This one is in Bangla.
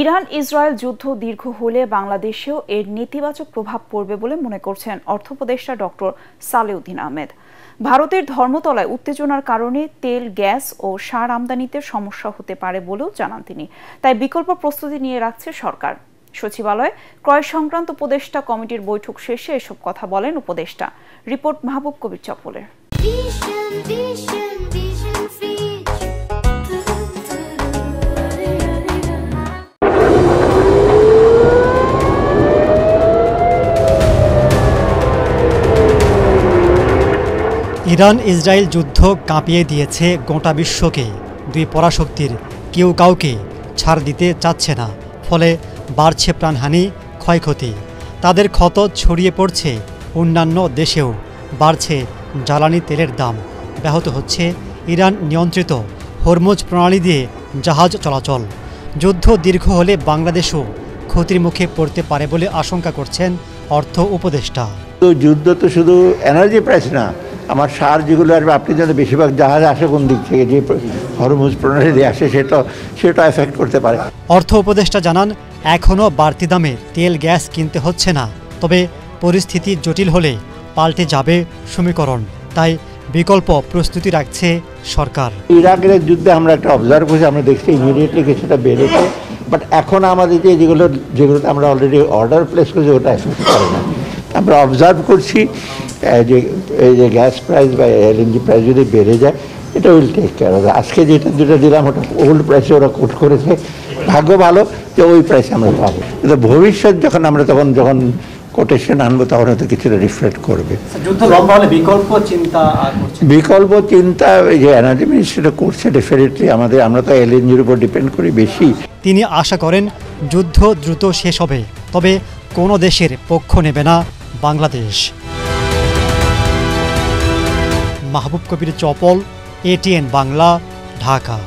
ইরান ইসরায়েল যুদ্ধ দীর্ঘ হলে বাংলাদেশেও এর নেতিবাচক প্রভাব পড়বে বলে মনে করছেন অর্থ উপদেষ্টা ডক্টর সালেউদ্দিন আহমেদ। ভারতের ধর্মতলায় উত্তেজনার কারণে তেল, গ্যাস ও সার আমদানিতে সমস্যা হতে পারে বলেও জানান তিনি। তাই বিকল্প প্রস্তুতি নিয়ে রাখছে সরকার। সচিবালয়ে ক্রয় সংক্রান্ত উপদেষ্টা কমিটির বৈঠক শেষে এসব কথা বলেন উপদেষ্টা। রিপোর্ট মাহবুব কবির চপ্পলের। ইরান ইসরায়েল যুদ্ধ কাঁপিয়ে দিয়েছে গোটা বিশ্বকে। দুই পরাশক্তির কেউ কাউকে ছাড় দিতে চাচ্ছে না, ফলে বাড়ছে প্রাণহানি, ক্ষয়ক্ষতি। তাদের ক্ষত ছড়িয়ে পড়ছে অন্যান্য দেশেও। বাড়ছে জ্বালানি তেলের দাম, ব্যাহত হচ্ছে ইরান নিয়ন্ত্রিত হরমুজ প্রণালী দিয়ে জাহাজ চলাচল। যুদ্ধ দীর্ঘ হলে বাংলাদেশও ক্ষতির মুখে পড়তে পারে বলে আশঙ্কা করছেন অর্থ উপদেষ্টা। যুদ্ধ তো শুধু এনার্জি প্রাইস না, আমার সার যেগুলো আসবে, আপনি জানেন বেশিরভাগ জাহাজ আসে কোন দিক থেকে, যে হরমুজ প্রণালী দিয়ে আসে, সেটা এফেক্ট করতে পারে। অর্থ উপদেষ্টা জানান, এখনও বাড়তি দামে তেল গ্যাস কিনতে হচ্ছে না, তবে পরিস্থিতি জটিল হলে পাল্টে যাবে সমীকরণ। তাই বিকল্প প্রস্তুতি রাখছে সরকার। ইরাকের যুদ্ধে আমরা একটা অবজার্ভ করছি, আমরা দেখছি ইমিডিয়েটলি কিছুটা বেড়েছে, বাট এখন আমাদের যেগুলোতে আমরা অলরেডি অর্ডার প্লেস করছি ওটা এফেক্ট করে না। আমরা অবজার্ভ করছি যে এই যে গ্যাস প্রাইস বা এলএনজি প্রাইস যদি বেড়ে যায়, এটা উইল টেক কেয়ার হবে। আজকে যেটা দিলাম ওটা ওল্ড প্রাইসে ওরা কোট করেছে, ভাগ্য ভালো যে ওই প্রাইসে আমরা পাবো। কিন্তু ভবিষ্যৎ যখন কোটেশন আনবো তখন হয়তো কিছুটা রিফ্লেক্ট করবে। যুদ্ধ লম্বা হলে বিকল্প চিন্তা এই যে এনার্জি মিনিস্ট্রিটা করছে ডেফিনেটলি। আমরা তো এলএনজির উপর ডিপেন্ড করি বেশি। তিনি আশা করেন যুদ্ধ দ্রুত শেষ হবে, তবে কোনো দেশের পক্ষ নেবে না বাংলাদেশ। মাহবুব কবির চপল, এটিএন বাংলা, ঢাকা।